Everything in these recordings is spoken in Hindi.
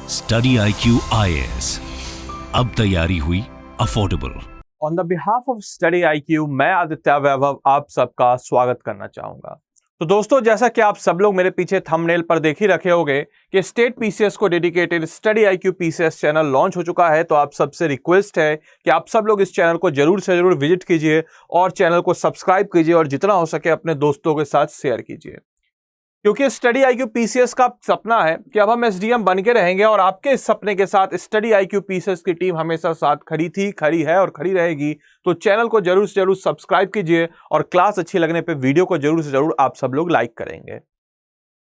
स्टडी IQ IAS, अब तैयारी हुई affordable. On the behalf of study IQ मैं आदित्य वैभव आप सबका स्वागत करना चाहूंगा। तो दोस्तों, जैसा कि आप सब लोग मेरे पीछे थंबनेल पर देख ही रखे होंगे कि स्टेट PCS को dedicated study IQ PCS channel launch हो चुका है। तो आप सबसे रिक्वेस्ट है कि आप सब लोग इस चैनल को जरूर से जरूर विजिट कीजिए और चैनल को सब्सक्राइब कीजिए और जितना हो सके अपने दोस्तों के साथ शेयर कीजिए, क्योंकि स्टडी IQ PCS का सपना है कि अब हम SDM बन के रहेंगे और आपके इस सपने के साथ स्टडी IQ PCS की टीम हमेशा साथ खड़ी थी, खड़ी है और खड़ी रहेगी। तो चैनल को जरूर से जरूर सब्सक्राइब कीजिए और क्लास अच्छी लगने पे वीडियो को जरूर से जरूर आप सब लोग लाइक करेंगे।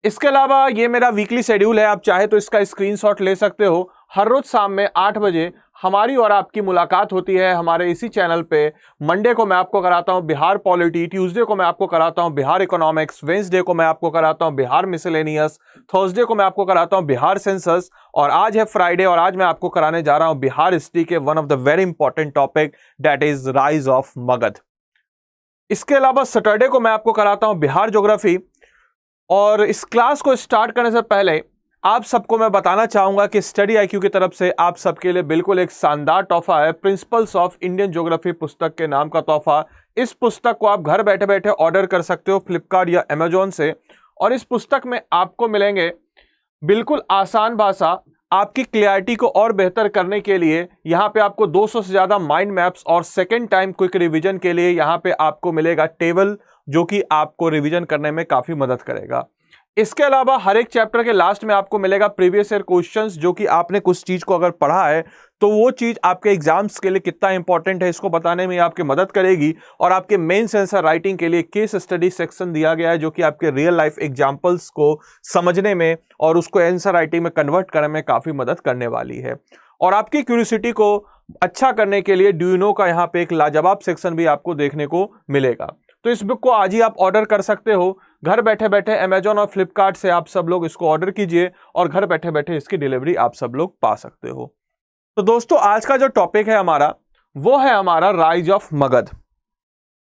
इसके अलावा ये मेरा वीकली शेड्यूल है, आप चाहे तो इसका स्क्रीनशॉट ले सकते हो। हर रोज शाम में 8 बजे हमारी और आपकी मुलाकात होती है हमारे इसी चैनल पे। मंडे को मैं आपको कराता हूं बिहार पॉलिटी, ट्यूसडे को मैं आपको कराता हूं बिहार इकोनॉमिक्स, वेंसडे को मैं आपको कराता हूं बिहार मिसलेनियस, थर्सडे को मैं आपको कराता हूं बिहार सेंसस और आज है फ्राइडे और आज मैं आपको कराने जा रहा हूं बिहार हिस्ट्री के one of the very important topic that is rise of Magadh. इसके अलावा सैटरडे को मैं आपको कराता हूं बिहार ज्योग्राफी। और इस क्लास को स्टार्ट करने से पहले आप सबको मैं बताना चाहूंगा कि स्टडी IQ की तरफ से आप सबके लिए बिल्कुल एक शानदार तोहफा है, प्रिंसिपल्स ऑफ इंडियन ज्योग्राफी पुस्तक के नाम का तोहफा। इस पुस्तक को आप घर बैठे बैठे ऑर्डर कर सकते हो फ्लिपकार्ट या अमेजोन से। और इस पुस्तक में आपको मिलेंगे बिल्कुल आसान भाषा, आपकी क्लियरिटी को और बेहतर करने के लिए यहाँ पे आपको 200 से ज्यादा माइंड मैप्स और सेकेंड टाइम क्विक रिवीजन के लिए यहाँ पे आपको मिलेगा टेबल, जो कि आपको रिवीजन करने में काफी मदद करेगा। इसके अलावा हर एक चैप्टर के लास्ट में आपको मिलेगा प्रीवियस ईयर क्वेश्चंस, जो कि आपने कुछ चीज को अगर पढ़ा है तो वो चीज आपके एग्जाम्स के लिए कितना इंपॉर्टेंट है इसको बताने में आपकी मदद करेगी। और आपके मेन आंसर राइटिंग के लिए केस स्टडी सेक्शन दिया गया है, जो कि आपके रियल लाइफ एग्जाम्पल्स को समझने में और उसको आंसर राइटिंग में कन्वर्ट करने में काफी मदद करने वाली है। और आपकी क्यूरियोसिटी को अच्छा करने के लिए डू यू नो का यहाँ पे एक लाजवाब सेक्शन भी आपको देखने को मिलेगा। तो इस बुक को आज ही आप ऑर्डर कर सकते हो। घर बैठे बैठे अमेजॉन और फ्लिपकार्ट से आप सब लोग इसको ऑर्डर कीजिए और घर बैठे बैठे इसकी डिलीवरी आप सब लोग पा सकते हो। तो दोस्तों, आज का जो टॉपिक है हमारा वो है हमारा राइज ऑफ मगध।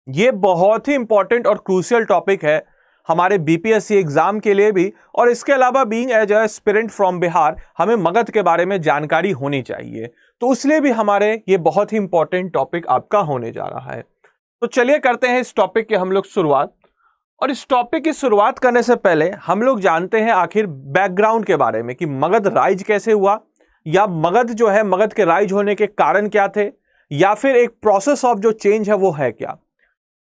ये बहुत ही इंपॉर्टेंट और क्रूशियल टॉपिक है हमारे BPSC एग्जाम के लिए भी। और इसके अलावा being as a aspirant from Bihar हमें मगध के बारे में जानकारी होनी चाहिए, तो इसलिए भी हमारे ये बहुत ही इंपॉर्टेंट टॉपिक आपका होने जा रहा है। तो चलिए करते हैं इस टॉपिक की हम लोग शुरुआत। और इस टॉपिक की शुरुआत करने से पहले हम लोग जानते हैं आखिर बैकग्राउंड के बारे में कि मगध राइज कैसे हुआ, या मगध जो है मगध के राइज होने के कारण क्या थे, या फिर एक प्रोसेस ऑफ जो चेंज है वो है क्या।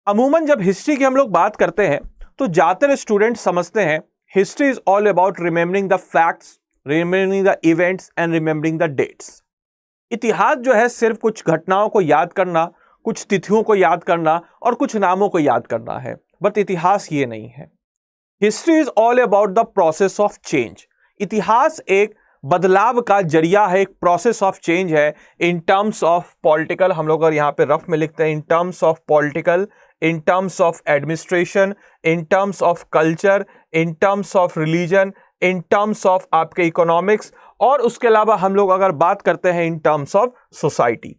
अमूमन जब हिस्ट्री की हम लोग बात करते हैं तो ज्यादातर स्टूडेंट समझते हैं history is all about remembering the facts, remembering the events and remembering the dates. इतिहास जो है सिर्फ कुछ घटनाओं को याद करना, कुछ तिथियों को याद करना और कुछ नामों को याद करना है, बट इतिहास ये नहीं है। History is all about the process of change. इतिहास एक बदलाव का जरिया है, एक प्रोसेस ऑफ चेंज है इन टर्म्स ऑफ पॉलिटिकल। हम लोग अगर यहाँ पे रफ में लिखते हैं in terms of political, in terms of administration, in terms of culture, in terms of religion, in terms of आपके इकोनॉमिक्स, और उसके अलावा हम लोग अगर बात करते हैं इन टर्म्स ऑफ सोसाइटी।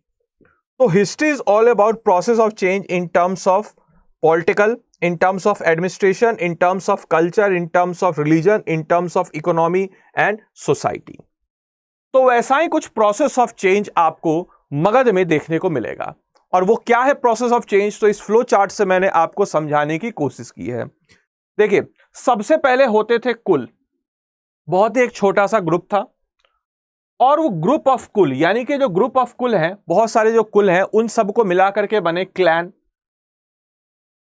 तो history is all about process of change in terms of political, in terms of administration, in terms of culture, in terms of religion, in terms of economy and society। तो वैसा ही कुछ प्रोसेस ऑफ चेंज आपको मगध में देखने को मिलेगा। और वो क्या है प्रोसेस ऑफ चेंज, तो इस फ्लो चार्ट से मैंने आपको समझाने की कोशिश की है। देखिए, सबसे पहले होते थे कुल, बहुत ही एक छोटा सा ग्रुप था। और वो ग्रुप ऑफ कुल, यानी कि जो ग्रुप ऑफ कुल है, बहुत सारे जो कुल हैं उन सबको मिलाकर के बने क्लैन।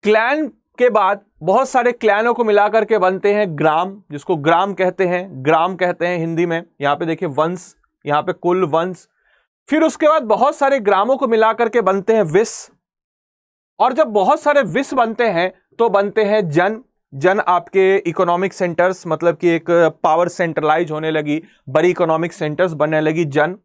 क्लैन के बाद बहुत सारे क्लैनों को मिलाकर के बनते हैं ग्राम, जिसको ग्राम कहते हैं हिंदी में। यहां पे देखिए वंश, यहां पे कुल वंश। फिर उसके बाद बहुत सारे ग्रामों को मिलाकर के बनते हैं विस। और जब बहुत सारे विस बनते हैं तो बनते हैं जन आपके इकोनॉमिक सेंटर्स, मतलब कि एक पावर सेंट्रलाइज होने लगी, बड़ी इकोनॉमिक सेंटर्स बनने लगी जन।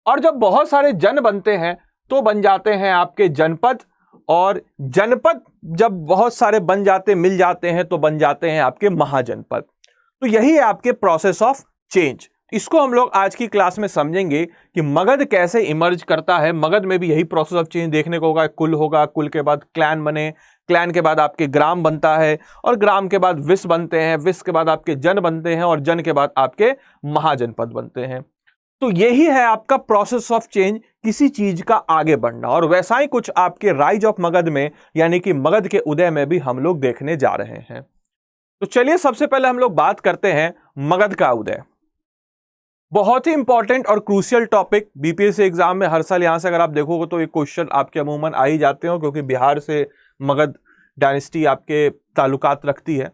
और जब बहुत सारे जन बनते हैं तो बन जाते हैं आपके जनपद। और जनपद जब बहुत सारे बन जाते मिल जाते हैं तो बन जाते हैं आपके महाजनपद। तो यही है आपके प्रोसेस ऑफ चेंज। इसको हम लोग आज की क्लास में समझेंगे कि मगध कैसे इमर्ज करता है। मगध में भी यही प्रोसेस ऑफ चेंज देखने को होगा। कुल होगा, कुल के बाद क्लैन बने, क्लैन के बाद आपके ग्राम बनता है, और ग्राम के बाद विस बनते हैं, विस के बाद आपके जन बनते हैं, और जन के बाद आपके महाजनपद बनते हैं। तो यही है आपका प्रोसेस ऑफ चेंज, किसी चीज का आगे बढ़ना। और वैसा ही कुछ आपके राइज ऑफ मगध में यानी कि मगध के उदय में भी हम लोग देखने जा रहे हैं। तो चलिए सबसे पहले हम लोग बात करते हैं मगध का उदय। बहुत ही इंपॉर्टेंट और क्रूशियल टॉपिक, बीपीएससी एग्जाम में हर साल यहां से अगर आप देखोगे तो एक क्वेश्चन आपके अमूमन आ ही जाते हो, क्योंकि बिहार से मगध डायनेस्टी आपके ताल्लुकात रखती है।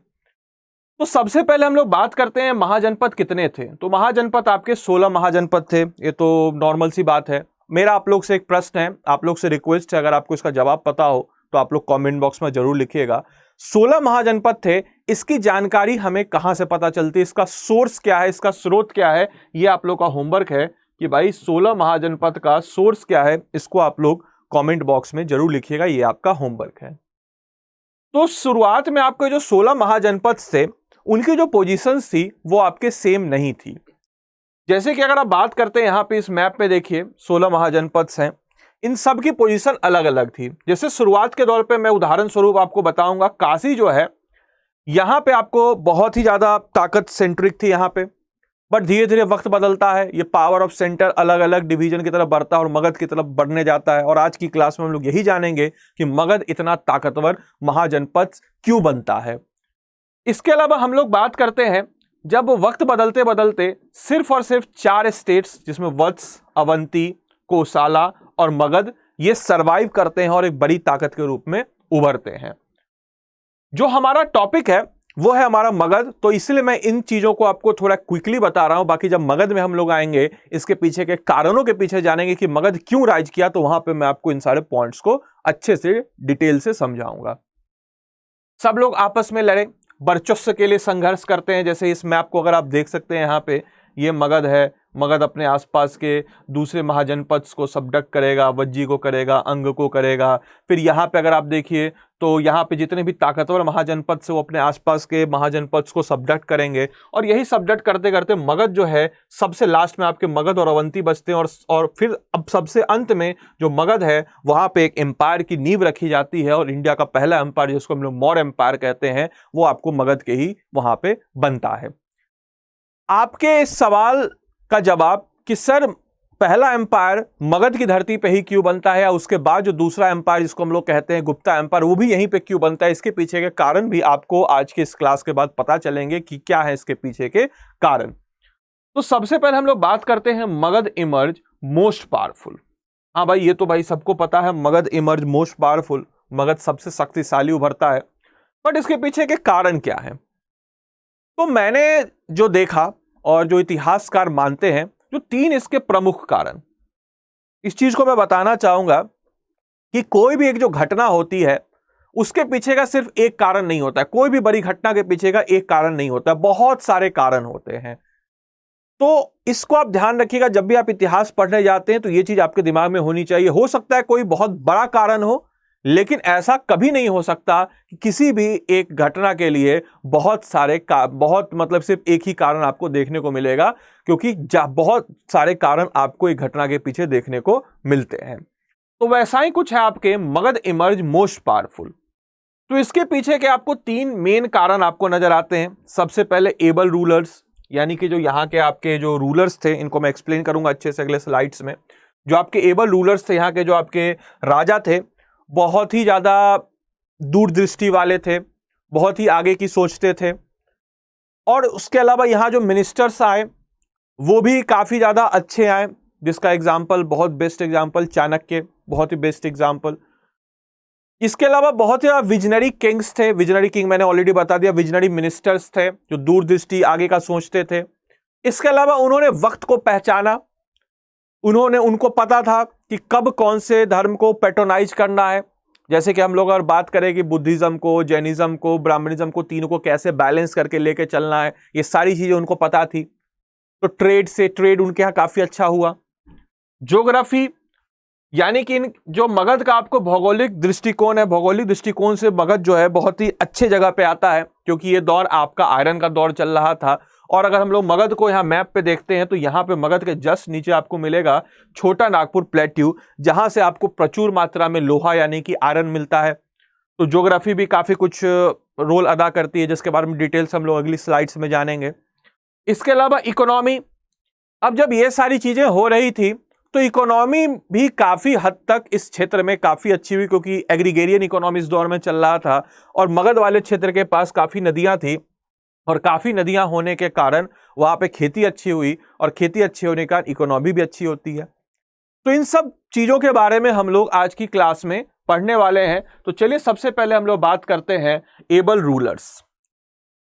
तो सबसे पहले हम लोग बात करते हैं महाजनपद कितने थे। तो महाजनपद आपके 16 महाजनपद थे। ये तो नॉर्मल सी बात है। मेरा आप लोग से एक प्रश्न है, आप लोग से रिक्वेस्ट है, अगर आपको इसका जवाब पता हो तो आप लोग कमेंट बॉक्स में जरूर लिखिएगा। 16 महाजनपद थे, इसकी जानकारी हमें कहां से पता चलती है, इसका सोर्स क्या है, इसका स्रोत क्या है, ये आप लोग का होमवर्क है कि भाई 16 महाजनपद का सोर्स क्या है, इसको आप लोग कमेंट बॉक्स में जरूर लिखिएगा, ये आपका होमवर्क है। तो शुरुआत में आपके जो 16 महाजनपद थे उनकी जो पोजीशंस थी वो आपके सेम नहीं थी। जैसे कि अगर आप बात करते हैं, यहां पे इस मैप पे देखिए 16 महाजनपद हैं, इन सब की पोजीशन अलग अलग थी। जैसे शुरुआत के दौर पे मैं उदाहरण स्वरूप आपको बताऊंगा, काशी जो है यहां पे आपको बहुत ही ज्यादा ताकत सेंट्रिक थी यहां पे, बट धीरे धीरे वक्त बदलता है, ये पावर ऑफ सेंटर अलग अलग डिवीजन की तरफ बढ़ता है और मगध की तरफ बढ़ने जाता है। और आज की क्लास में हम लोग यही जानेंगे कि मगध इतना ताकतवर महाजनपद क्यों बनता है। इसके अलावा हम लोग बात करते हैं, जब वक्त बदलते बदलते सिर्फ और सिर्फ 4 स्टेट्स जिसमें वत्स, अवंती, कोसाला और मगध ये सरवाइव करते हैं और एक बड़ी ताकत के रूप में उभरते हैं। जो हमारा टॉपिक है वो है हमारा मगध, तो इसलिए मैं इन चीजों को आपको थोड़ा क्विकली बता रहा हूं। बाकी जब मगध में हम लोग आएंगे, इसके पीछे के कारणों के पीछे जानेंगे कि मगध क्यों राज किया, तो वहां पे मैं आपको इन सारे पॉइंट्स को अच्छे से डिटेल से समझाऊंगा। सब लोग आपस में लड़े, वर्चस्व के लिए संघर्ष करते हैं। जैसे इस मैप को अगर आप देख सकते हैं, यहाँ पे ये मगध है, मगध अपने आसपास के दूसरे महाजनपद को सबडक्ट करेगा, वज्जी को करेगा, अंग को करेगा। फिर यहाँ पे अगर आप देखिए तो यहाँ पे जितने भी ताकतवर महाजनपद से वो अपने आसपास के महाजनपद को सबडक्ट करेंगे, और यही सबडक्ट करते करते मगध जो है सबसे लास्ट में आपके मगध और अवंती बचते हैं। और फिर अब सबसे अंत में जो मगध है वहाँ पे एक एम्पायर की नींव रखी जाती है, और इंडिया का पहला एम्पायर जिसको हम लोग मौर्य एम्पायर कहते हैं वो आपको मगध के ही वहाँ पे बनता है। आपके इस सवाल का जवाब कि सर पहला एम्पायर मगध की धरती पे ही क्यों बनता है, या उसके बाद जो दूसरा एम्पायर जिसको हम लोग कहते हैं गुप्ता एम्पायर वो भी यहीं पे क्यों बनता है, इसके पीछे के कारण भी आपको आज के इस क्लास के बाद पता चलेंगे कि क्या है इसके पीछे के कारण। तो सबसे पहले हम लोग बात करते हैं मगध इमर्ज मोस्ट पावरफुल। हाँ भाई, ये तो भाई सबको पता है, Magadh emerge most powerful, Magadh सबसे शक्तिशाली उभरता है। बट इसके पीछे के कारण क्या है? तो मैंने जो देखा और जो इतिहासकार मानते हैं, जो 3 इसके प्रमुख कारण, इस चीज को मैं बताना चाहूंगा कि कोई भी एक जो घटना होती है उसके पीछे का सिर्फ एक कारण नहीं होता है। कोई भी बड़ी घटना के पीछे का एक कारण नहीं होता है, बहुत सारे कारण होते हैं। तो इसको आप ध्यान रखिएगा, जब भी आप इतिहास पढ़ने जाते हैं तो ये चीज आपके दिमाग में होनी चाहिए। हो सकता है कोई बहुत बड़ा कारण हो, लेकिन ऐसा कभी नहीं हो सकता कि किसी भी एक घटना के लिए बहुत मतलब सिर्फ एक ही कारण आपको देखने को मिलेगा, क्योंकि बहुत सारे कारण आपको एक घटना के पीछे देखने को मिलते हैं। तो वैसा ही कुछ है आपके मगध इमर्ज मोस्ट पावरफुल। तो इसके पीछे के आपको 3 मेन कारण आपको नजर आते हैं। सबसे पहले एबल रूलर्स, यानी कि जो यहाँ के आपके जो रूलर्स थे, इनको मैं एक्सप्लेन करूंगा अच्छे से अगले स्लाइड्स में। जो आपके एबल रूलर्स थे, यहाँ के जो आपके राजा थे, बहुत ही ज्यादा दूरदृष्टि वाले थे, बहुत ही आगे की सोचते थे। और उसके अलावा यहाँ जो मिनिस्टर्स आए वो भी काफी ज्यादा अच्छे आए, जिसका एग्जाम्पल, बहुत बेस्ट एग्जाम्पल चाणक्य, बहुत ही बेस्ट एग्जाम्पल। इसके अलावा बहुत ही विजनरी किंग्स थे। विजनरी किंग मैंने ऑलरेडी बता दिया, विजनरी मिनिस्टर्स थे जो दूरदृष्टि आगे का सोचते थे। इसके अलावा उन्होंने वक्त को पहचाना, उनको पता था कि कब कौन से धर्म को पैट्रोनाइज करना है। जैसे कि हम लोग अगर बात करें कि बुद्धिज्म को, जैनिज्म को, ब्राह्मणिज्म को, तीनों को कैसे बैलेंस करके लेके चलना है, ये सारी चीजें उनको पता थी। तो ट्रेड उनके यहाँ काफी अच्छा हुआ। ज्योग्राफी, यानी कि जो मगध का आपको भौगोलिक दृष्टिकोण है, भौगोलिक दृष्टिकोण से मगध जो है बहुत ही अच्छे जगह पे आता है, क्योंकि ये दौर आपका आयरन का दौर चल रहा था और अगर हम लोग मगध को यहाँ मैप पे देखते हैं तो यहाँ पे मगध के जस्ट नीचे आपको मिलेगा छोटा नागपुर प्लेट्यू, जहां से आपको प्रचुर मात्रा में लोहा यानी कि आयरन मिलता है। तो ज्योग्राफी भी काफी कुछ रोल अदा करती है, जिसके बारे में डिटेल्स हम लोग अगली स्लाइड्स में जानेंगे। इसके अलावा इकोनॉमी, अब जब ये सारी चीजें हो रही थी तो इकोनॉमी भी काफी हद तक इस क्षेत्र में काफी अच्छी हुई, क्योंकि एग्रीगेरियन इकोनॉमी इस दौर में चल रहा था और मगध वाले क्षेत्र के पास काफी नदियां थी और काफी नदियां होने के कारण वहां पे खेती अच्छी हुई और खेती अच्छी होने के कारण इकोनॉमी भी अच्छी होती है। तो इन सब चीजों के बारे में हम लोग आज की क्लास में पढ़ने वाले हैं। तो चलिए सबसे पहले हम लोग बात करते हैं एबल रूलर्स।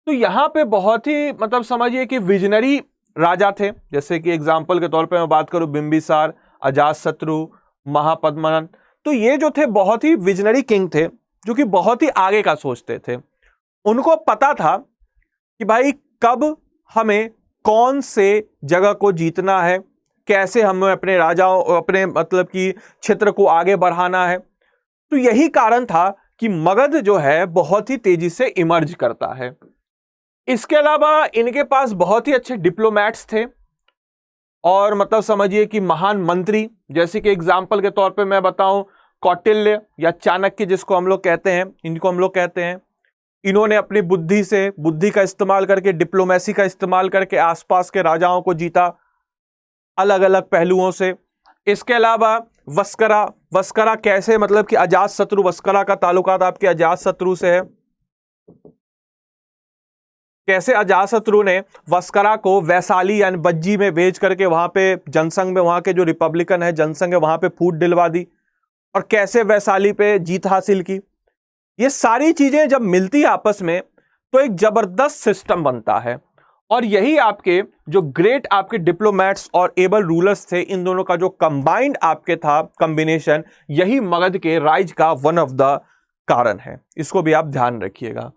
तो यहां पे बहुत ही मतलब समझिए कि विजनरी राजा थे, जैसे कि एग्जाम्पल के तौर पे मैं बात करूं बिंबिसार, अजातशत्रु, महापद्मनंद। तो ये जो थे बहुत ही विजनरी किंग थे, जो कि बहुत ही आगे का सोचते थे। उनको पता था कि भाई कब हमें कौन से जगह को जीतना है, कैसे हमें अपने राजाओं अपने मतलब कि क्षेत्र को आगे बढ़ाना है। तो यही कारण था कि मगध जो है बहुत ही तेजी से इमर्ज करता है। इसके अलावा इनके पास बहुत ही अच्छे डिप्लोमैट्स थे और मतलब समझिए कि महान मंत्री, जैसे कि एग्जाम्पल के तौर पे मैं बताऊं कौटिल्य या चाणक्य जिसको हम लोग कहते हैं, इनको हम लोग कहते हैं। इन्होंने अपनी बुद्धि का इस्तेमाल करके, डिप्लोमेसी का इस्तेमाल करके आसपास के राजाओं को जीता अलग अलग पहलुओं से। इसके अलावा वस्करा कैसे, मतलब कि अजातशत्रु, वस्करा का ताल्लुकात आपके अजातशत्रु से है। कैसे अजातशत्रु ने वस्करा को वैशाली यानी बज्जी में भेज करके वहां पे जनसंघ में, वहां के जो रिपब्लिकन है जनसंघ है, वहां पे फूट दिलवा दी और कैसे वैशाली पे जीत हासिल की। ये सारी चीजें जब मिलती है आपस में तो एक जबरदस्त सिस्टम बनता है और यही आपके जो ग्रेट आपके डिप्लोमैट्स और एबल रूलर्स थे, इन दोनों का जो कंबाइंड आपके था कॉम्बिनेशन, यही मगध के राइज का वन ऑफ द कारण है। इसको भी आप ध्यान रखिएगा।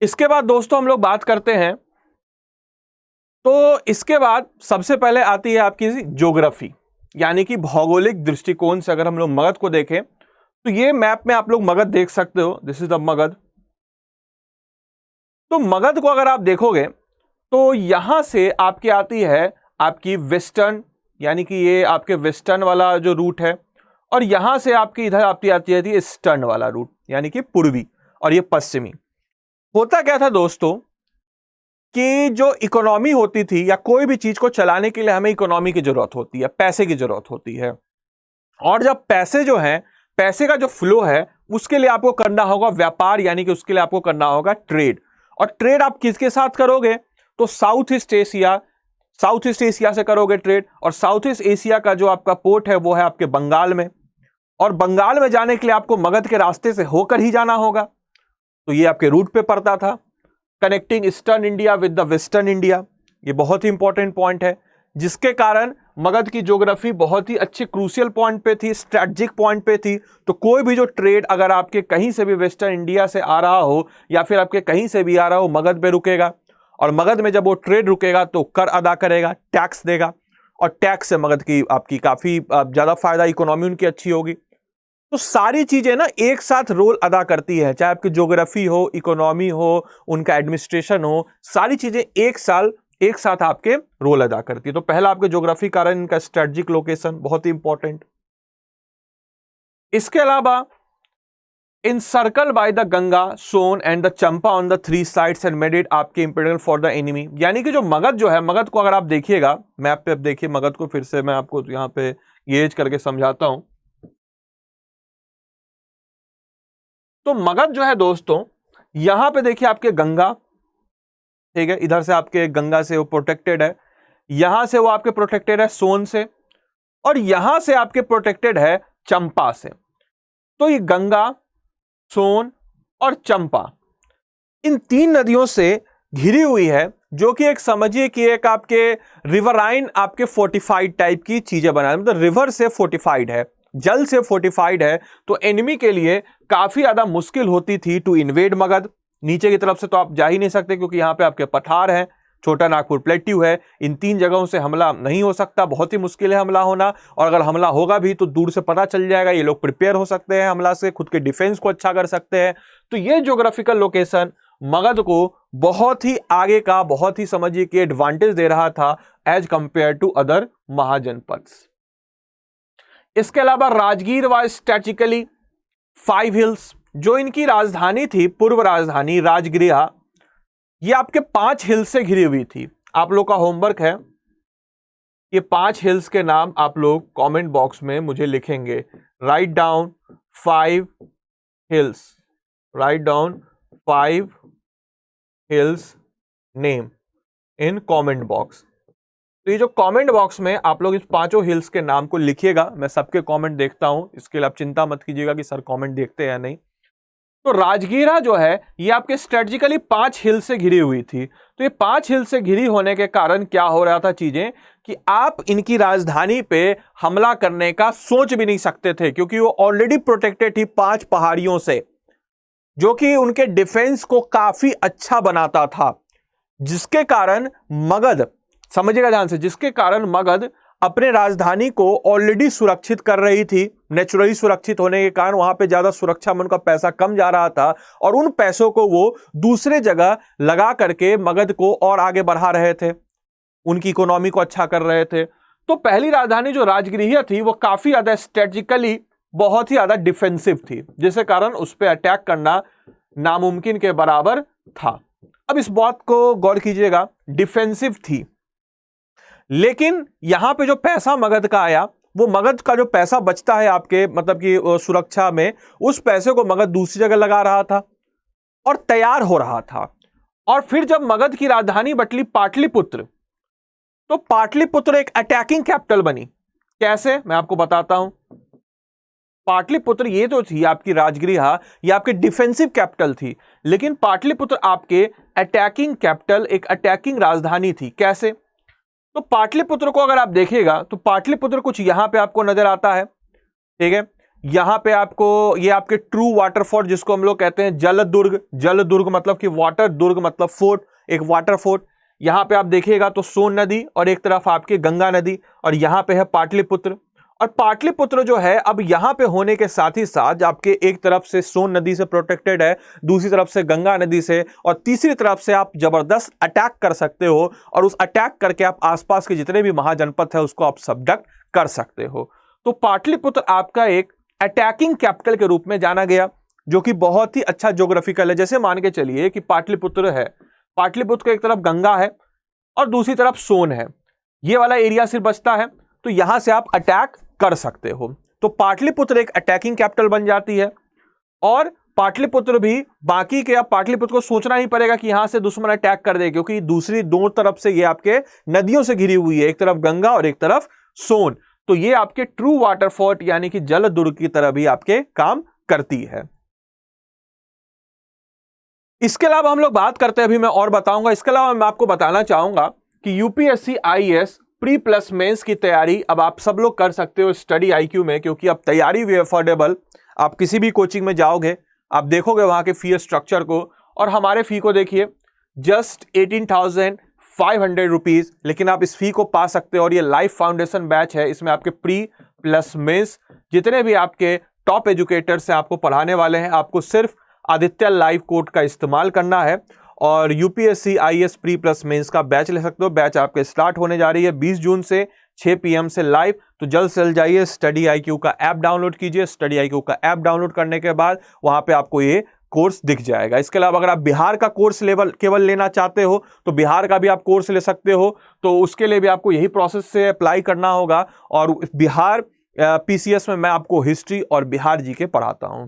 इसके बाद दोस्तों हम लोग बात करते हैं, तो इसके बाद सबसे पहले आती है आपकी ज्योग्राफी, यानी कि भौगोलिक दृष्टिकोण से अगर हम लोग मगध को देखें तो ये मैप में आप लोग मगध देख सकते हो, दिस इज द मगध। तो मगध को अगर आप देखोगे तो यहां से आपकी आती है आपकी वेस्टर्न, यानी कि ये आपके वेस्टर्न वाला जो रूट है, और यहां से आपकी इधर आती है ईस्टर्न वाला रूट, यानी कि पूर्वी, और ये पश्चिमी। होता क्या था दोस्तों कि जो इकोनॉमी होती थी या कोई भी चीज को चलाने के लिए हमें इकोनॉमी की जरूरत होती है, पैसे की जरूरत होती है। और जब पैसे जो है, पैसे का जो फ्लो है, उसके लिए आपको करना होगा व्यापार, यानी कि उसके लिए आपको करना होगा ट्रेड। और ट्रेड आप किसके साथ करोगे, तो साउथ ईस्ट एशिया से करोगे ट्रेड। और साउथ ईस्ट एशिया का जो आपका पोर्ट है वो है आपके बंगाल में, और बंगाल में जाने के लिए आपको मगध के रास्ते से होकर ही जाना होगा। तो ये आपके रूट पे पड़ता था, connecting eastern India with the western India. ये बहुत ही इंपॉर्टेंट पॉइंट है, जिसके कारण मगध की ज्योग्राफी बहुत ही अच्छी क्रूशियल पॉइंट पे थी, स्ट्रेटजिक पॉइंट पे थी। तो कोई भी जो ट्रेड अगर आपके कहीं से भी वेस्टर्न इंडिया से आ रहा हो या फिर आपके कहीं से भी आ रहा हो, मगध पे रुकेगा। और मगध में जब वो ट्रेड रुकेगा तो कर अदा करेगा, टैक्स देगा, और टैक्स से मगध की आपकी काफी ज्यादा फायदा, इकोनॉमी उनकी अच्छी होगी। तो सारी चीजें ना एक साथ रोल अदा करती है, चाहे आपकी ज्योग्राफी हो, इकोनॉमी हो, उनका एडमिनिस्ट्रेशन हो, सारी चीजें एक साथ आपके रोल अदा करती है। तो पहला आपके ज्योग्राफी कारण इनका स्ट्रेटजिक लोकेशन बहुत ही इंपॉर्टेंट। इसके अलावा encircled by the Ganga, Son and the Champa on the 3 sides and made it आपके impediment फॉर द एनिमी। यानी कि जो मगध जो है, मगध को अगर आप देखिएगा मैप पे, अब देखिए मगध को फिर से मैं आपको यहां पे गेज करके समझाता हूं। तो मगध जो है दोस्तों, यहां पे देखिए आपके गंगा, ठीक है, इधर से आपके गंगा से वो प्रोटेक्टेड है, यहां से वो आपके प्रोटेक्टेड है सोन से, और यहां से आपके प्रोटेक्टेड है चंपा से। तो ये गंगा, सोन और चंपा, इन 3 नदियों से घिरी हुई है, जो कि एक समझिए कि एक आपके रिवराइन आपके फोर्टिफाइड टाइप की चीजें बना, मतलब रिवर से फोर्टिफाइड है, जल से फोर्टिफाइड है। तो एनिमी के लिए काफी ज्यादा मुश्किल होती थी टू इन्वेड मगध। नीचे की तरफ से तो आप जा ही नहीं सकते, क्योंकि यहां पे आपके पठार है, छोटा नागपुर प्लेट्यू है, इन 3 जगहों से हमला नहीं हो सकता, बहुत ही मुश्किल है हमला होना। और अगर हमला होगा भी तो दूर से पता चल जाएगा, ये लोग प्रिपेयर हो सकते हैं हमला से, खुद के डिफेंस को अच्छा कर सकते हैं। तो ये ज्योग्राफिकल लोकेशन मगध को बहुत ही आगे का, बहुत ही समझिए कि एडवांटेज दे रहा था एज कंपेयर टू अदर महाजनपद। इसके अलावा राजगीर वाज स्ट्रेटेजिकली 5 हिल्स, जो इनकी राजधानी थी, पूर्व राजधानी राजगृह, ये आपके 5 हिल्स से घिरी हुई थी। आप लोग का होमवर्क है, ये 5 हिल्स के नाम आप लोग कमेंट बॉक्स में मुझे लिखेंगे। Write down 5 hills, write down 5 hills name in comment box. तो ये जो कमेंट बॉक्स में आप लोग इस 5 हिल्स के नाम को लिखिएगा, मैं सबके कमेंट देखता हूं, इसके लिए आप चिंता मत कीजिएगा कि सर कमेंट देखते हैं या नहीं। तो राजगीरा जो है ये आपके स्ट्रेटेजिकली 5 हिल से घिरी हुई थी। तो ये 5 हिल से घिरी होने के कारण क्या हो रहा था चीजें कि आप इनकी राजधानी पे हमला करने का सोच भी नहीं सकते थे, क्योंकि वो ऑलरेडी प्रोटेक्टेड थी 5 पहाड़ियों से, जो कि उनके डिफेंस को काफी अच्छा बनाता था, जिसके कारण मगध, समझिएगा ध्यान से, जिसके कारण मगध अपने राजधानी को ऑलरेडी सुरक्षित कर रही थी। नेचुरली सुरक्षित होने के कारण वहां पे ज्यादा सुरक्षा में उनका पैसा कम जा रहा था, और उन पैसों को वो दूसरे जगह लगा करके मगध को और आगे बढ़ा रहे थे, उनकी इकोनॉमी को अच्छा कर रहे थे। तो पहली राजधानी जो राजगृह थी वो काफी ज्यादा स्ट्रेटेजिकली बहुत ही ज्यादा डिफेंसिव थी, जिसके कारण उस पर अटैक करना नामुमकिन के बराबर था। अब इस बात को गौर कीजिएगा, डिफेंसिव थी, लेकिन यहां पे जो पैसा मगध का आया, वो मगध का जो पैसा बचता है आपके मतलब कि सुरक्षा में, उस पैसे को मगध दूसरी जगह लगा रहा था और तैयार हो रहा था। और फिर जब मगध की राजधानी बटली पाटलिपुत्र, तो पाटलिपुत्र एक अटैकिंग कैपिटल बनी। कैसे, मैं आपको बताता हूं। पाटलिपुत्र ये तो थी आपकी राजगृह, ये आपकी डिफेंसिव कैपिटल थी, लेकिन पाटलिपुत्र आपके अटैकिंग कैपिटल, एक अटैकिंग राजधानी थी। कैसे, तो पाटलिपुत्र को अगर आप देखिएगा तो पाटलिपुत्र कुछ यहां पे आपको नजर आता है, ठीक है। यहां पे आपको ये आपके ट्रू वाटर फोर्ट, जिसको हम लोग कहते हैं जलदुर्ग, जलदुर्ग मतलब कि वाटर, दुर्ग मतलब फोर्ट, एक वाटर फोर्ट। यहां पे आप देखिएगा तो सोन नदी और एक तरफ आपके गंगा नदी, और यहां पे है पाटलिपुत्र। और पाटलिपुत्र जो है अब यहां पे होने के साथ ही साथ आपके एक तरफ से सोन नदी से प्रोटेक्टेड है, दूसरी तरफ से गंगा नदी से, और तीसरी तरफ से आप जबरदस्त अटैक कर सकते हो, और उस अटैक करके आप आसपास के जितने भी महाजनपद है उसको आप सबडक्ट कर सकते हो। तो पाटलिपुत्र आपका एक अटैकिंग कैपिटल के रूप में जाना गया, जो कि बहुत ही अच्छा ज्योग्राफिकल है। जैसे मान के चलिए कि पाटलिपुत्र है, पाटलिपुत्र के एक तरफ गंगा है और दूसरी तरफ सोन है, ये वाला एरिया सिर्फ बचता है, तो यहां से आप अटैक कर सकते हो। तो पाटलिपुत्र एक अटैकिंग कैपिटल बन जाती है, और पाटलिपुत्र भी बाकी के, अब पाटलिपुत्र को सोचना नहीं पड़ेगा कि यहां से दुश्मन अटैक कर दे, क्योंकि दूसरी दो तरफ से ये आपके नदियों से घिरी हुई है, एक तरफ गंगा और एक तरफ सोन। तो ये आपके ट्रू वाटर फोर्ट यानी कि जल दुर्ग की तरह भी आपके काम करती है। इसके अलावा हम लोग बात करते हैं, अभी मैं और बताऊंगा। इसके अलावा मैं आपको बताना चाहूंगा कि UPSC IAS pre plus mains की तैयारी अब आप सब लोग कर सकते हो स्टडी आईक्यू में, क्योंकि अब तैयारी भी अफोर्डेबल। आप किसी भी कोचिंग में जाओगे, आप देखोगे वहां के फी स्ट्रक्चर को, और हमारे फी को देखिए, जस्ट 18,500 रुपीज, लेकिन आप इस फी को पा सकते हो। और ये लाइफ फाउंडेशन बैच है, इसमें आपके प्री प्लस मेंस जितने भी आपके टॉप एजुकेटर्स हैं आपको पढ़ाने वाले हैं। आपको सिर्फ आदित्य लाइव कोड का इस्तेमाल करना है और UPSC IAS pre plus mains का बैच ले सकते हो। बैच आपके स्टार्ट होने जा रही है 20 जून से 6 PM से लाइव। तो जल्द से जल्द जाइए, स्टडी आईक्यू का ऐप डाउनलोड कीजिए। स्टडी आईक्यू का ऐप डाउनलोड करने के बाद वहां पे आपको ये कोर्स दिख जाएगा। इसके अलावा अगर आप बिहार का कोर्स लेवल केवल लेना चाहते हो तो बिहार का भी आप कोर्स ले सकते हो। तो उसके लिए भी आपको यही प्रोसेस से अप्लाई करना होगा। और बिहार पीसीएस में मैं आपको हिस्ट्री और बिहार जीके पढ़ाता हूं।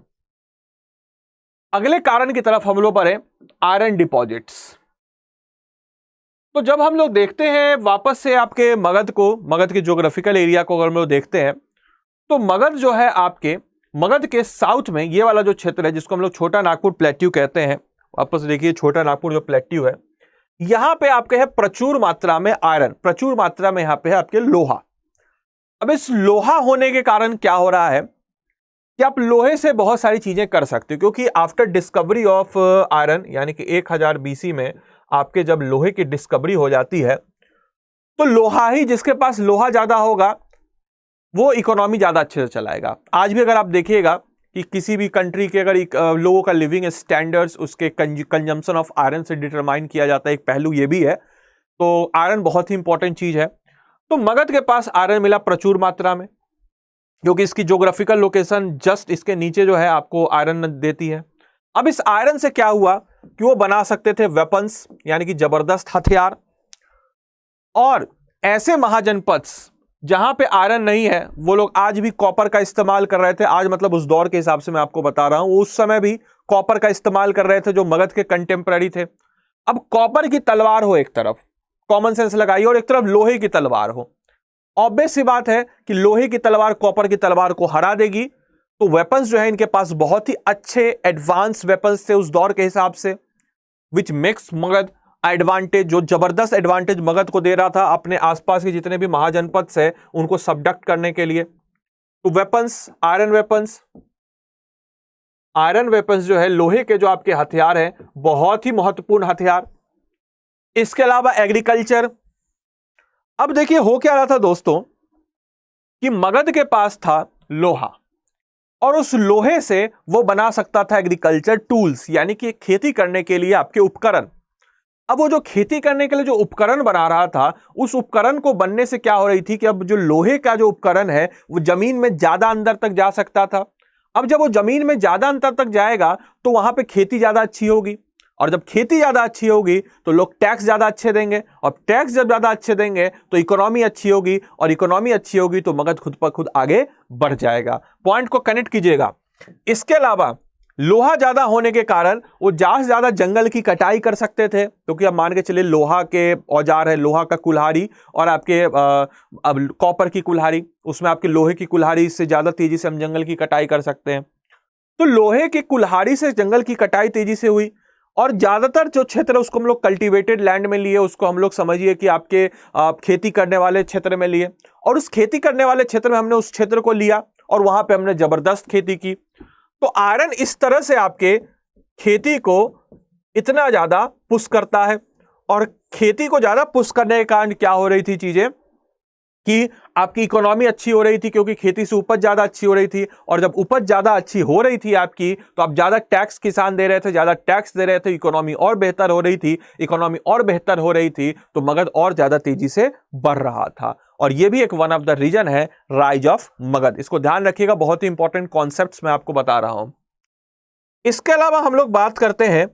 अगले कारण की तरफ हम लोग बढ़े, आयरन डिपॉजिट्स। तो जब हम लोग देखते हैं वापस से आपके मगध को, मगध के ज्योग्राफिकल एरिया को अगर हम लोग देखते हैं, तो मगध जो है आपके मगध के साउथ में ये वाला जो क्षेत्र है जिसको हम लोग छोटा नागपुर प्लेट्यू कहते हैं, वापस देखिए छोटा नागपुर जो प्लेट्यू है, यहां पे आपके है प्रचुर मात्रा में आयरन, प्रचुर मात्रा में यहां पे है आपके लोहा। अब इस लोहा होने के कारण क्या हो रहा है कि आप लोहे से बहुत सारी चीजें कर सकते हो, क्योंकि आफ्टर डिस्कवरी ऑफ आयरन यानी कि 1000 BC में आपके जब लोहे की डिस्कवरी हो जाती है तो लोहा ही, जिसके पास लोहा ज्यादा होगा वो इकोनॉमी ज्यादा अच्छे से चलाएगा। आज भी अगर आप देखिएगा कि किसी भी कंट्री के अगर लोगों का लिविंग स्टैंडर्ड्स उसके कंजम्पशन ऑफ आयरन से डिटरमाइन किया जाता है, एक पहलू ये भी है। तो आयरन बहुत ही इंपॉर्टेंट चीज है। तो मगध के पास आयरन मिला प्रचुर मात्रा में, क्योंकि इसकी ज्योग्राफिकल लोकेशन जस्ट इसके नीचे जो है आपको आयरन देती है। अब इस आयरन से क्या हुआ कि वो बना सकते थे वेपन्स, यानी कि जबरदस्त हथियार। और ऐसे महाजनपद जहां पे आयरन नहीं है वो लोग आज भी कॉपर का इस्तेमाल कर रहे थे। आज मतलब उस दौर के हिसाब से मैं आपको बता रहा हूं, उस समय भी कॉपर का इस्तेमाल कर रहे थे जो मगध के कंटेम्पररी थे। अब कॉपर की तलवार हो एक तरफ, कॉमन सेंस लगाइए, और एक तरफ लोहे की तलवार हो। ऑब्वियस सी बात है कि लोहे की तलवार कॉपर की तलवार को हरा देगी। तो वेपन्स जो है इनके पास बहुत ही अच्छे एडवांस वेपन्स थे उस दौर के हिसाब से, विच मेक्स मगध एडवांटेज, जो जबरदस्त एडवांटेज मगध को दे रहा था अपने आसपास के जितने भी महाजनपद से उनको सबडक्ट करने के लिए। तो वेपन्स, आयरन वेपन्स जो है लोहे के जो आपके हथियार हैं, बहुत ही महत्वपूर्ण हथियार। इसके अलावा एग्रीकल्चर। अब देखिए हो क्या रहा था दोस्तों कि मगध के पास था लोहा, और उस लोहे से वो बना सकता था एग्रीकल्चर टूल्स, यानी कि खेती करने के लिए आपके उपकरण। अब वो जो खेती करने के लिए जो उपकरण बना रहा था, उस उपकरण को बनने से क्या हो रही थी कि अब जो लोहे का जो उपकरण है वो जमीन में ज्यादा अंदर तक जा सकता था। अब जब वो जमीन में ज्यादा अंदर तक जाएगा तो वहां पे खेती ज्यादा अच्छी होगी, और जब खेती ज्यादा अच्छी होगी तो लोग टैक्स ज्यादा अच्छे देंगे, और टैक्स जब ज्यादा अच्छे देंगे तो इकोनॉमी अच्छी होगी, और इकोनॉमी अच्छी होगी तो मगध खुद पर खुद आगे बढ़ जाएगा। पॉइंट को कनेक्ट कीजिएगा। इसके अलावा लोहा ज्यादा होने के कारण वो ज्यादा से ज्यादा जंगल की कटाई कर सकते थे, क्योंकि अब मान के चलिए लोहा के औजार है, लोहा का कुल्हाड़ी और आपके अब कॉपर की कुल्हाड़ी, उसमें आपके लोहे की कुल्हाड़ी से ज्यादा तेजी से हम जंगल की कटाई कर सकते हैं। तो लोहे की कुल्हाड़ी से जंगल की कटाई तेजी से हुई, और ज्यादातर जो क्षेत्र है उसको हम लोग कल्टीवेटेड लैंड में लिए, उसको हम लोग समझिए कि आपके खेती करने वाले क्षेत्र में लिए, और उस खेती करने वाले क्षेत्र में हमने उस क्षेत्र को लिया और वहां पे हमने जबरदस्त खेती की। तो आयरन इस तरह से आपके खेती को इतना ज्यादा पुश करता है, और खेती को ज्यादा पुश करने के कारण क्या हो रही थी चीजें कि आपकी इकोनॉमी अच्छी हो रही थी, क्योंकि खेती से उपज ज्यादा अच्छी हो रही थी, और जब उपज ज्यादा अच्छी हो रही थी आपकी तो आप ज्यादा टैक्स किसान दे रहे थे, ज्यादा टैक्स दे रहे थे, इकोनॉमी और बेहतर हो रही थी, इकोनॉमी और बेहतर हो रही थी, तो मगध और ज्यादा तेजी से बढ़ रहा था। और यह भी एक वन ऑफ द रीजन है राइज ऑफ मगध। इसको ध्यान रखिएगा, बहुत ही इंपॉर्टेंट कॉन्सेप्ट्स मैं आपको बता रहा हूं। इसके अलावा हम लोग बात करते हैं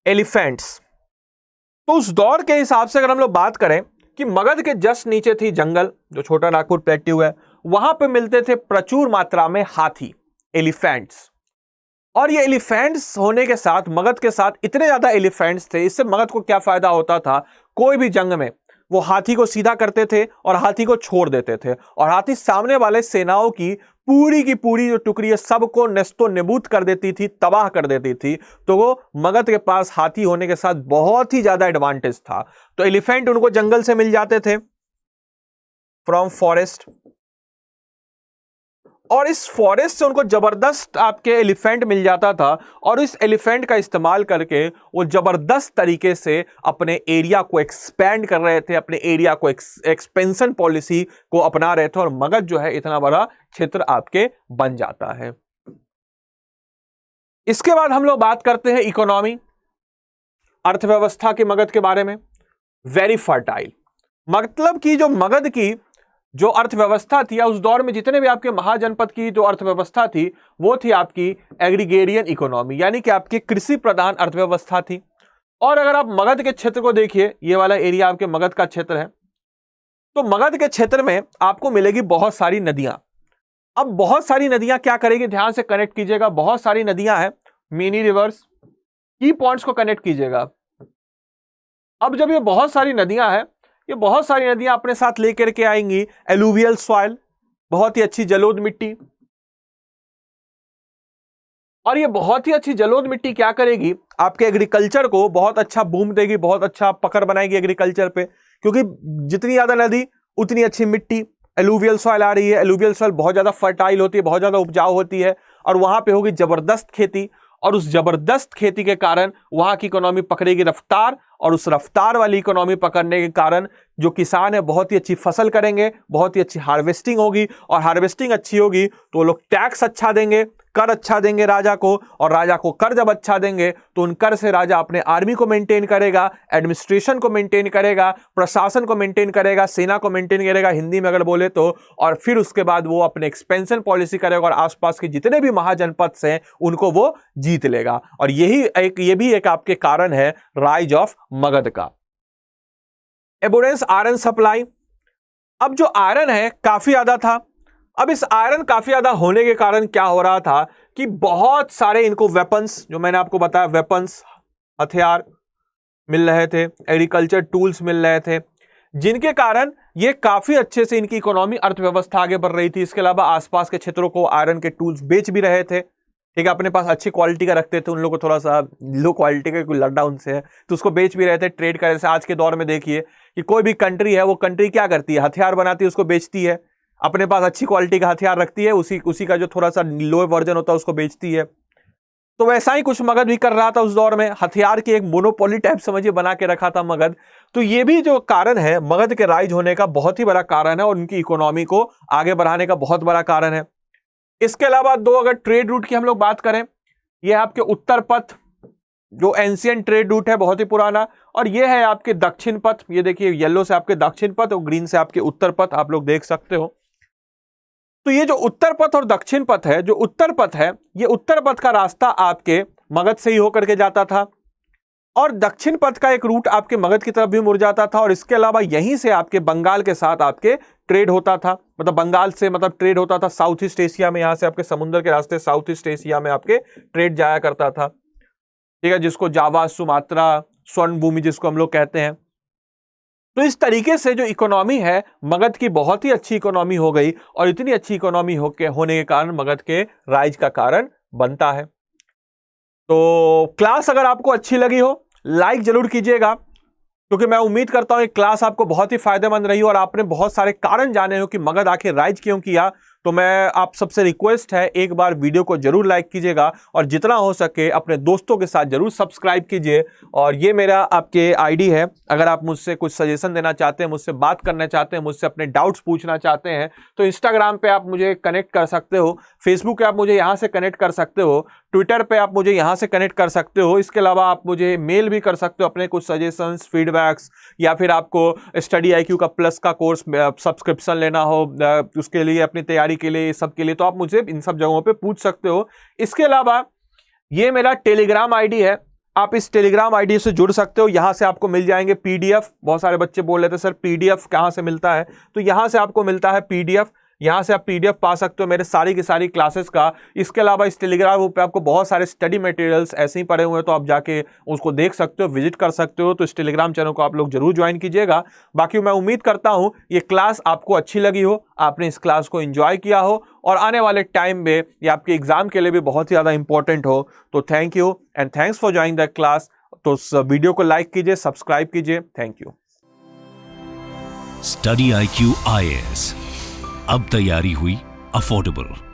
एलिफेंट्स। तो उस दौर के हिसाब से अगर हम लोग बात करें कि मगध के जस्ट नीचे थी जंगल, जो छोटा नागपुर प्लेट्यू है, वहां पे मिलते थे प्रचुर मात्रा में हाथी, एलिफेंट्स। और ये एलिफेंट्स होने के साथ, मगध के साथ इतने ज्यादा एलिफेंट्स थे, इससे मगध को क्या फायदा होता था, कोई भी जंग में वो हाथी को सीधा करते थे और हाथी को छोड़ देते थे, और हाथी सामने वाले सेनाओं की पूरी जो टुकड़ी है सबको नेस्तो नेबूत कर देती थी, तबाह कर देती थी। तो वो मगध के पास हाथी होने के साथ बहुत ही ज्यादा एडवांटेज था। तो एलिफेंट उनको जंगल से मिल जाते थे, फ्रॉम फॉरेस्ट, और इस फॉरेस्ट से उनको जबरदस्त आपके एलिफेंट मिल जाता था, और इस एलिफेंट का इस्तेमाल करके वो जबरदस्त तरीके से अपने एरिया को एक्सपेंड कर रहे थे, अपने एरिया को एक्सपेंशन पॉलिसी को अपना रहे थे, और मगध जो है इतना बड़ा क्षेत्र आपके बन जाता है। इसके बाद हम लोग बात करते हैं इकोनॉमी, अर्थव्यवस्था के मगध के बारे में। वेरी फर्टाइल, मतलब कि जो मगध की जो अर्थव्यवस्था थी, या उस दौर में जितने भी आपके महाजनपद की जो अर्थव्यवस्था थी वो थी आपकी एग्रीगेरियन इकोनॉमी, यानी कि आपकी कृषि प्रधान अर्थव्यवस्था थी। और अगर आप मगध के क्षेत्र को देखिए, ये वाला एरिया आपके मगध का क्षेत्र है, तो मगध के क्षेत्र में आपको मिलेगी बहुत सारी नदियां। अब बहुत सारी नदियां क्या करेगी, ध्यान से कनेक्ट कीजिएगा, बहुत सारी नदियां हैं, मिनी रिवर्स, की पॉइंट्स को कनेक्ट कीजिएगा। अब जब ये बहुत सारी नदियां हैं, ये बहुत सारी नदियां अपने साथ लेकर के आएंगी एलुवियल सॉइल, बहुत ही अच्छी जलोढ़ मिट्टी, और ये बहुत ही अच्छी जलोढ़ मिट्टी क्या करेगी, आपके एग्रीकल्चर को बहुत अच्छा बूम देगी, बहुत अच्छा पकड़ बनाएगी एग्रीकल्चर पे, क्योंकि जितनी ज्यादा नदी उतनी अच्छी मिट्टी, एलुवियल सॉइल आ रही है, एलुवियल सॉइल बहुत ज्यादा फर्टाइल होती है, बहुत ज्यादा उपजाऊ होती है, और वहां पे होगी जबरदस्त खेती, और उस जबरदस्त खेती के कारण वहां की इकोनॉमी पकड़ेगी रफ्तार, और उस रफ्तार वाली इकोनॉमी पकड़ने के कारण जो किसान है बहुत ही अच्छी फसल करेंगे, बहुत ही अच्छी हार्वेस्टिंग होगी, और हार्वेस्टिंग अच्छी होगी तो वो लोग टैक्स अच्छा देंगे, कर अच्छा देंगे राजा को, और राजा को कर जब अच्छा देंगे तो उन कर से राजा अपने आर्मी को मेंटेन करेगा, एडमिनिस्ट्रेशन को मेंटेन करेगा, प्रशासन को मेंटेन करेगा, सेना को मेंटेन करेगा हिंदी में अगर बोले तो, और फिर उसके बाद वो अपने एक्सपेंशन पॉलिसी करेगा और आसपास के जितने भी महाजनपद हैं उनको वो जीत लेगा। और ये भी एक आपके कारण है राइज ऑफ मगध का। एबोडेंस आयरन सप्लाई, अब जो आयरन है काफी ज्यादा था। अब इस आयरन काफी ज्यादा होने के कारण क्या हो रहा था कि बहुत सारे इनको वेपन्स, जो मैंने आपको बताया वेपन्स, हथियार मिल रहे थे, एग्रीकल्चर टूल्स मिल रहे थे, जिनके कारण ये काफी अच्छे से इनकी इकोनॉमी अर्थव्यवस्था आगे बढ़ रही थी। इसके अलावा आसपास के क्षेत्रों को आयरन के टूल्स बेच भी रहे थे, ठीक है, अपने पास अच्छी क्वालिटी का रखते थे, उन लोगों को थोड़ा सा लो क्वालिटी का कोई लड्डा उनसे है तो उसको बेच भी रहे थे, ट्रेड कर रहे थे। आज के दौर में देखिए कि कोई भी कंट्री है, वो कंट्री क्या करती है, हथियार बनाती है, उसको बेचती है, अपने पास अच्छी क्वालिटी का हथियार रखती है, उसी का जो थोड़ा सा लो वर्जन होता है उसको बेचती है। तो वैसा ही कुछ मगध भी कर रहा था उस दौर में, हथियार की एक मोनोपोली टाइप समझिए बना के रखा था मगध। तो ये भी जो कारण है मगध के राइज होने का बहुत ही बड़ा कारण है और उनकी इकोनॉमी को आगे बढ़ाने का बहुत बड़ा कारण है। इसके अलावा दो अगर ट्रेड रूट की हम लोग बात करें, ये आपके उत्तर पथ जो एंशियंट ट्रेड रूट है बहुत ही पुराना, और ये है आपके दक्षिण पथ। ये देखिए येलो से आपके दक्षिण पथ और ग्रीन से आपके उत्तर पथ, आप लोग देख सकते हो। तो ये जो उत्तर पथ और दक्षिण पथ है, जो उत्तर पथ है, ये उत्तर पथ का रास्ता आपके मगध से ही होकर के जाता था और दक्षिण पथ का एक रूट आपके मगध की तरफ भी मुड़ जाता था। और इसके अलावा यहीं से आपके बंगाल के साथ आपके ट्रेड होता था, मतलब बंगाल से मतलब ट्रेड होता था साउथ ईस्ट एशिया में, यहां से आपके समुद्र के रास्ते साउथ ईस्ट एशिया में आपके ट्रेड जाया करता था, ठीक है, जिसको जावा, सुमात्रा, स्वर्ण भूमि जिसको हम लोग कहते हैं। तो इस तरीके से जो इकोनॉमी है मगध की बहुत ही अच्छी इकोनॉमी हो गई, और इतनी अच्छी इकोनॉमी होने के कारण मगध के राइज का कारण बनता है। तो क्लास अगर आपको अच्छी लगी हो लाइक जरूर कीजिएगा, क्योंकि मैं उम्मीद करता हूं कि क्लास आपको बहुत ही फायदेमंद रही हो और आपने बहुत सारे कारण जाने हो कि मगध आखिर राइज क्यों किया। तो मैं आप सबसे रिक्वेस्ट है एक बार वीडियो को जरूर लाइक कीजिएगा और जितना हो सके अपने दोस्तों के साथ जरूर सब्सक्राइब कीजिए। और ये मेरा आपके आईडी है, अगर आप मुझसे कुछ सजेशन देना चाहते हैं, मुझसे बात करना चाहते हैं, मुझसे अपने डाउट्स पूछना चाहते हैं तो इंस्टाग्राम पे आप मुझे कनेक्ट कर सकते हो, फेसबुक पे आप मुझे यहाँ से कनेक्ट कर सकते हो, ट्विटर पे आप मुझे यहाँ से कनेक्ट कर सकते हो। इसके अलावा आप मुझे मेल भी कर सकते हो अपने कुछ सजेशंस, फीडबैक्स, या फिर आपको स्टडी IQ का प्लस का कोर्स सब्सक्रिप्शन लेना हो उसके लिए, अपनी तैयारी के लिए, सब के लिए, तो आप मुझे इन सब जगहों पे पूछ सकते हो। इसके अलावा ये मेरा टेलीग्राम आईडी है, आप इस टेलीग्राम आईडी से जुड़ सकते हो। यहां से आपको मिल जाएंगे PDF। बहुत सारे बच्चे बोल रहे थे सर PDF कहां से मिलता है, तो यहां से आपको मिलता है PDF। यहां से आप PDF पा सकते हो मेरे सारी की सारी क्लासेस का। इसके अलावा इस टेलीग्राम पे आपको बहुत सारे स्टडी मटेरियल्स ऐसे ही पड़े हुए हैं, तो आप जाके उसको देख सकते हो, विजिट कर सकते हो। तो इस टेलीग्राम चैनल को आप लोग जरूर ज्वाइन कीजिएगा। बाकी मैं उम्मीद करता हूं ये क्लास आपको अच्छी लगी हो, आपने इस क्लास को एंजॉय किया हो और आने वाले टाइम में ये आपके एग्जाम के लिए भी बहुत ही ज़्यादा इंपॉर्टेंट हो। तो thank you and thanks for joining the class. तो वीडियो को लाइक कीजिए, सब्सक्राइब कीजिए। Thank you. Study IQ IAS, अब तैयारी हुई अफोर्डेबल।